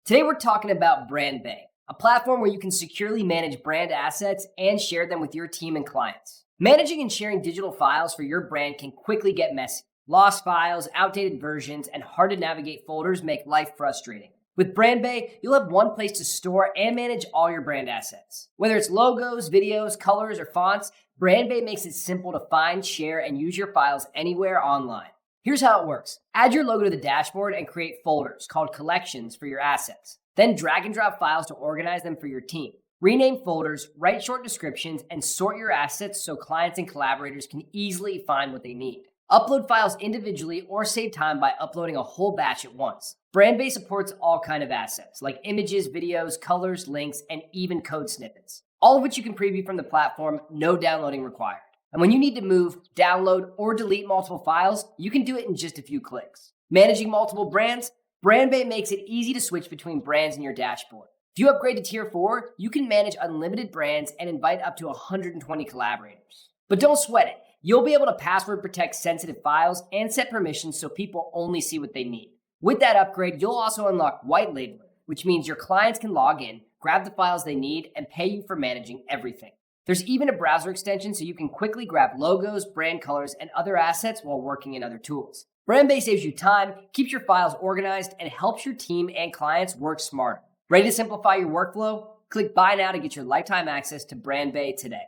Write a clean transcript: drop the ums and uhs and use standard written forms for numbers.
Today we're talking about BrandBay, a platform where you can securely manage brand assets and share them with your team and clients. Managing and sharing digital files for your brand can quickly get messy. Lost files, outdated versions, and hard to navigate folders make life frustrating. With BrandBay, you'll have one place to store and manage all your brand assets. Whether it's logos, videos, colors, or fonts, BrandBay makes it simple to find, share, and use your files anywhere online. Here's how it works. Add your logo to the dashboard and create folders called collections for your assets. Then drag and drop files to organize them for your team. Rename folders, write short descriptions, and sort your assets so clients and collaborators can easily find what they need. Upload files individually or save time by uploading a whole batch at once. BrandBay supports all kinds of assets like images, videos, colors, links, and even code snippets. All of which you can preview from the platform, no downloading required. And when you need to move, download, or delete multiple files, you can do it in just a few clicks. Managing multiple brands? BrandBay makes it easy to switch between brands in your dashboard. If you upgrade to Tier 4, you can manage unlimited brands and invite up to 120 collaborators. But don't sweat it. You'll be able to password protect sensitive files and set permissions so people only see what they need. With that upgrade, you'll also unlock white labeling, which means your clients can log in, grab the files they need, and pay you for managing everything. There's even a browser extension so you can quickly grab logos, brand colors, and other assets while working in other tools. BrandBay saves you time, keeps your files organized, and helps your team and clients work smarter. Ready to simplify your workflow? Click Buy Now to get your lifetime access to BrandBay today.